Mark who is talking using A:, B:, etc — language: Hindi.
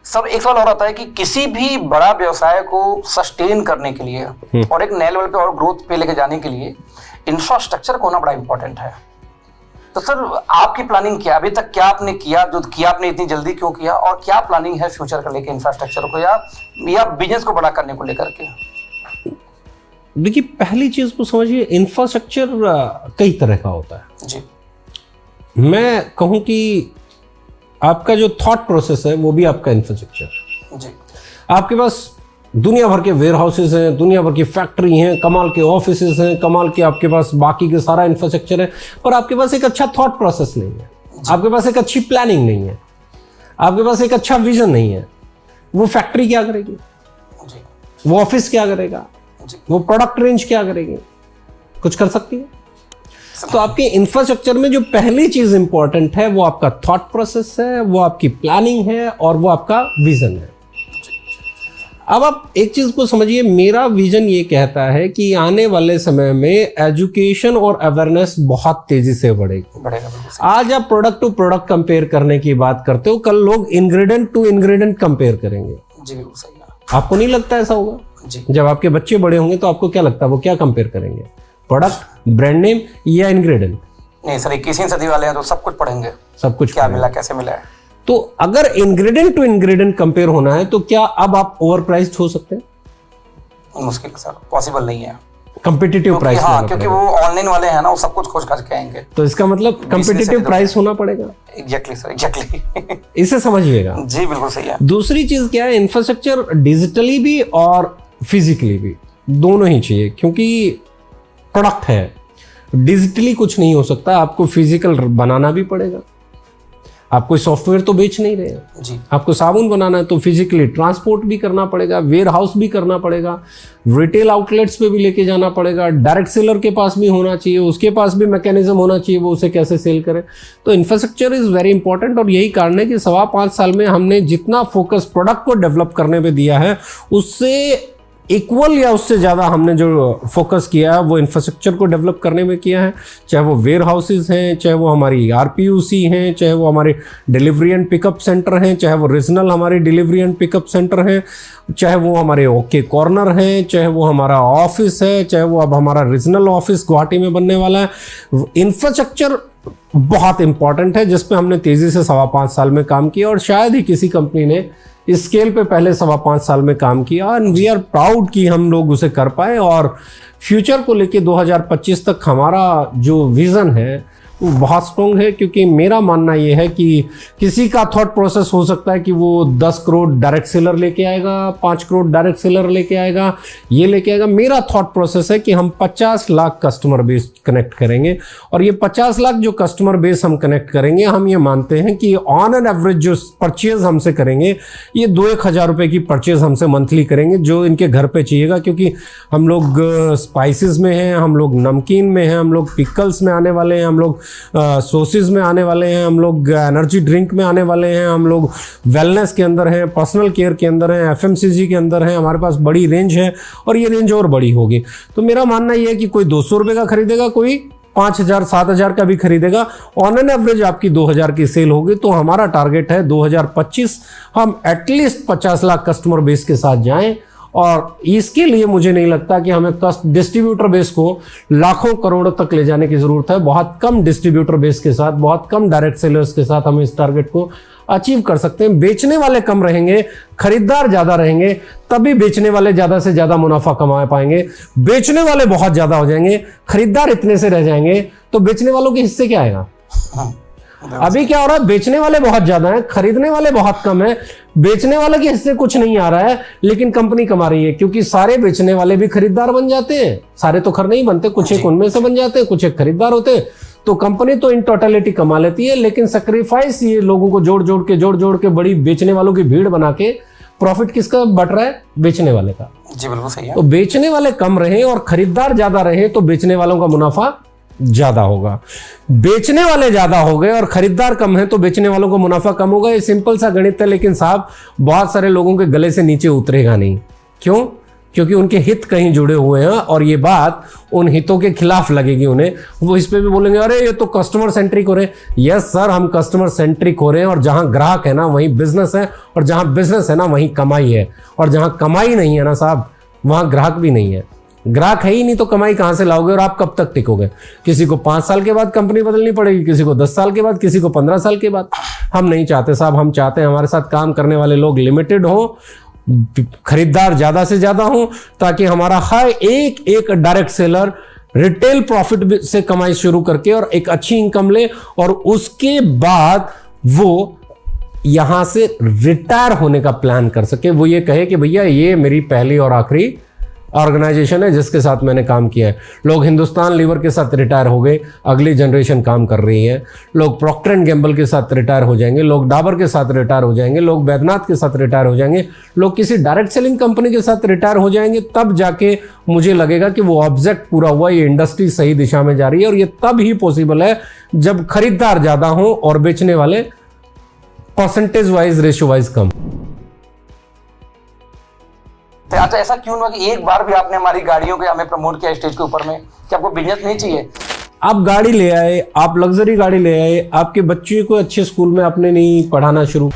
A: सर एक सवाल और आता है कि किसी भी बड़ा व्यवसाय को सस्टेन करने के लिए और एक नए लेवल पे और ग्रोथ पे लेके जाने के लिए इंफ्रास्ट्रक्चर को होना बड़ा इंपॉर्टेंट है। तो सर आपकी प्लानिंग क्या, अभी तक क्या आपने किया, जो किया आपने इतनी जल्दी क्यों किया, और क्या प्लानिंग है फ्यूचर को लेके इंफ्रास्ट्रक्चर को या बिजनेस को बड़ा करने को लेकर के?
B: देखिए, पहली चीज को समझिए, इंफ्रास्ट्रक्चर कई तरह का होता है
A: जी।
B: मैं कहूं कि आपका जो थॉट प्रोसेस है वो भी आपका इंफ्रास्ट्रक्चर
A: जी।
B: आपके पास दुनिया भर के वेयर हाउसेज हैं, दुनिया भर की फैक्ट्री हैं, कमाल के ऑफिसेज हैं, कमाल के आपके पास बाकी के सारा इंफ्रास्ट्रक्चर है, पर आपके पास एक अच्छा थॉट प्रोसेस नहीं है, आपके पास एक अच्छी प्लानिंग नहीं है, आपके पास एक अच्छा विजन नहीं है। वो फैक्ट्री क्या करेगी
A: जी।
B: वो ऑफिस क्या करेगा
A: जी।
B: वो प्रोडक्ट रेंज क्या करेगी? कुछ कर सकती है? तो आपके इंफ्रास्ट्रक्चर में जो पहली चीज इंपॉर्टेंट है वो आपका थॉट प्रोसेस है, वो आपकी प्लानिंग है और वो आपका विजन है। अब आप एक चीज को समझिए, मेरा विजन ये कहता है कि आने वाले समय में एजुकेशन और अवेयरनेस बहुत तेजी से बढ़ेगा। आज आप प्रोडक्ट टू प्रोडक्ट कंपेयर करने की बात करते हो, कल लोग इंग्रेडिएंट टू इंग्रेडिएंट कंपेयर करेंगे।
A: जी बिल्कुल सही है।
B: आपको नहीं लगता ऐसा होगा?
A: जी।
B: जब आपके बच्चे बड़े होंगे तो आपको क्या लगता है वो क्या कंपेयर करेंगे? प्रोडक्ट, ब्रांड नेम या इंग्रेडिएंट?
A: नहीं सर, 21वीं सदी वाले हैं तो सब कुछ पढ़ेंगे,
B: सब कुछ
A: क्या मिला, कैसे मिला है।
B: तो अगर इंग्रेडिएंट टू इंग्रेडिएंट कंपेयर होना है तो क्या अब आप ओवर प्राइस्ड हो सकते हैं?
A: मुश्किल है सर, पॉसिबल नहीं है।
B: कंपिटिटिव प्राइस,
A: हाँ, क्योंकि वो ऑनलाइन वाले हैं ना, वो सब कुछ खोज खर्च के आएंगे,
B: तो इसका मतलब कंपिटिटिव प्राइस होना पड़ेगा।
A: Exactly sir, exactly.
B: इसे समझिएगा।
A: जी बिल्कुल सही है।
B: दूसरी चीज क्या है, इंफ्रास्ट्रक्चर डिजिटली भी और फिजिकली भी दोनों ही चाहिए, क्योंकि प्रोडक्ट है, डिजिटली कुछ नहीं हो सकता, आपको फिजिकल बनाना भी पड़ेगा। आप कोई सॉफ्टवेयर तो बेच नहीं रहे हैं
A: जी।
B: आपको साबुन बनाना है तो फिजिकली ट्रांसपोर्ट भी करना पड़ेगा, वेयर हाउस भी करना पड़ेगा, रिटेल आउटलेट्स पे भी लेके जाना पड़ेगा, डायरेक्ट सेलर के पास भी होना चाहिए, उसके पास भी मैकेनिज्म होना चाहिए वो उसे कैसे सेल करे। तो इंफ्रास्ट्रक्चर इज वेरी इंपॉर्टेंट, और यही कारण है कि 5.25 साल में हमने जितना फोकस प्रोडक्ट को डेवलप करने पे दिया है उससे इक्वल या उससे ज़्यादा हमने जो फोकस किया है वो इंफ्रास्ट्रक्चर को डेवलप करने में किया है। चाहे वो वेयर हाउसेज हैं, चाहे वो हमारी आरपीयूसी हैं, चाहे वो हमारे डिलीवरी एंड पिकअप सेंटर हैं, चाहे वो रीजनल हमारे डिलीवरी एंड पिकअप सेंटर हैं, चाहे वो हमारे ओके कॉर्नर हैं, चाहे वो हमारा ऑफिस है, चाहे वो अब हमारा रीजनल ऑफिस गुवाहाटी में बनने वाला है। इंफ्रास्ट्रक्चर बहुत इंपॉर्टेंट है जिस पे हमने तेज़ी से 5.25 साल में काम किया, और शायद ही किसी कंपनी ने इस स्केल पे पहले 5.25 साल में काम किया, एंड वी आर प्राउड कि हम लोग उसे कर पाए। और फ्यूचर को लेके 2025 तक हमारा जो विज़न है वो बहुत स्ट्रॉन्ग है, क्योंकि मेरा मानना ये है कि किसी का थॉट प्रोसेस हो सकता है कि वो 10 करोड़ डायरेक्ट सेलर लेके आएगा, 5 करोड़ डायरेक्ट सेलर लेके आएगा, ये लेके आएगा। मेरा थॉट प्रोसेस है कि हम 50 लाख कस्टमर बेस कनेक्ट करेंगे, और ये 50 लाख जो कस्टमर बेस हम कनेक्ट करेंगे, हम ये मानते हैं कि ऑन एन एवरेज जो परचेज हमसे करेंगे ये 2-1 हज़ार रुपये की परचेज हमसे मंथली करेंगे, जो इनके घर पे चाहिएगा। क्योंकि हम लोग स्पाइसेस में हैं, हम लोग नमकीन में हैं, हम लोग पिकल्स में आने वाले हैं, हम लोग सोसेस में आने वाले हैं, हम लोग एनर्जी ड्रिंक में आने वाले हैं, हम लोग वेलनेस के अंदर हैं, पर्सनल केयर के अंदर हैं, एफएमसीजी के अंदर हैं। हमारे पास बड़ी रेंज है और ये रेंज और बड़ी होगी। तो मेरा मानना ये है कि कोई 200 रुपये का खरीदेगा, कोई 5,000 7,000 का भी खरीदेगा, ऑन एन एवरेज आपकी 2,000 की सेल होगी। तो हमारा टारगेट है 2025 हम एटलीस्ट 50 लाख कस्टमर बेस के साथ जाएं, और इसके लिए मुझे नहीं लगता कि हमें डिस्ट्रीब्यूटर बेस को लाखों करोड़ों तक ले जाने की जरूरत है। बहुत कम डिस्ट्रीब्यूटर बेस के साथ, बहुत कम डायरेक्ट सेलर्स के साथ हम इस टारगेट को अचीव कर सकते हैं। बेचने वाले कम रहेंगे, खरीदार ज्यादा रहेंगे, तभी बेचने वाले ज्यादा से ज्यादा मुनाफा कमा पाएंगे। बेचने वाले बहुत ज्यादा हो जाएंगे, खरीदार इतने से रह जाएंगे, तो बेचने वालों के हिस्से क्या आएगा? अभी क्या हो रहा है, बेचने वाले बहुत ज्यादा हैं, खरीदने वाले बहुत कम है, बेचने वाले के हिस्से कुछ नहीं आ रहा है, लेकिन कंपनी कमा रही है, क्योंकि सारे बेचने वाले भी खरीदार बन जाते हैं। सारे तो खर नहीं बनते, कुछ एक उनमें से बन जाते हैं, कुछ एक खरीदार होते हैं। तो कंपनी तो इन टोटलिटी कमा लेती है, लेकिन सेक्रीफाइस ये लोगों को जोड़ जोड़ के बड़ी बेचने वालों की भीड़ बना के प्रॉफिट किसका बट रहा है? बेचने वाले का।
A: जी बिल्कुल सही है।
B: तो बेचने वाले कम रहे और खरीदार ज्यादा रहे तो बेचने वालों का मुनाफा ज्यादा होगा। बेचने वाले ज्यादा हो गए और खरीदार कम है तो बेचने वालों को मुनाफा कम होगा। ये सिंपल सा गणित है, लेकिन साहब बहुत सारे लोगों के गले से नीचे उतरेगा नहीं। क्यों? क्योंकि उनके हित कहीं जुड़े हुए हैं और ये बात उन हितों के खिलाफ लगेगी उन्हें। वो इस पे भी बोलेंगे अरे ये तो कस्टमर सेंट्रिक हो रहे हैं। यस सर, हम कस्टमर सेंट्रिक हो रहे हैं, और जहां ग्राहक है ना वहीं बिजनेस है, और जहां बिजनेस है ना वहीं कमाई है, और जहां कमाई नहीं है ना साहब वहां ग्राहक भी नहीं है। ग्राहक है ही नहीं तो कमाई कहां से लाओगे, और आप कब तक टिकोगे? किसी को 5 साल के बाद कंपनी बदलनी पड़ेगी, किसी को 10 साल के बाद, किसी को 15 साल के बाद। हम नहीं चाहते साहब, हम चाहते हैं हमारे साथ काम करने वाले लोग लिमिटेड हों, खरीदार ज्यादा से ज्यादा हो, ताकि हमारा हर एक डायरेक्ट सेलर रिटेल प्रॉफिट से कमाई शुरू करके और एक अच्छी इनकम ले, और उसके बाद वो यहां से रिटायर होने का प्लान कर सके। वो ये कहे कि भैया ये मेरी पहली और आखिरी ऑर्गेनाइजेशन है जिसके साथ मैंने काम किया है। लोग हिंदुस्तान लीवर के साथ रिटायर हो गए, अगली जनरेशन काम कर रही है। लोग प्रॉक्टर एंड गैम्बल के साथ रिटायर हो जाएंगे, लोग डाबर के साथ रिटायर हो जाएंगे, लोग बैद्यनाथ के साथ रिटायर हो जाएंगे, लोग किसी डायरेक्ट सेलिंग कंपनी के साथ रिटायर हो जाएंगे। तब जाके मुझे लगेगा कि वो ऑब्जेक्ट पूरा हुआ, ये इंडस्ट्री सही दिशा में जा रही है। और ये तब ही पॉसिबल है जब खरीदार ज्यादा हो और बेचने वाले परसेंटेज वाइज, रेशियो वाइज कम।
A: अच्छा, ऐसा क्यों हुआ कि एक बार भी आपने हमारी गाड़ियों के हमें प्रमोट किया स्टेज के ऊपर में कि आपको बिजनेस नहीं चाहिए?
B: आप गाड़ी ले आए, आप लग्जरी गाड़ी ले आए, आपके बच्चे को अच्छे स्कूल में आपने नहीं पढ़ाना शुरू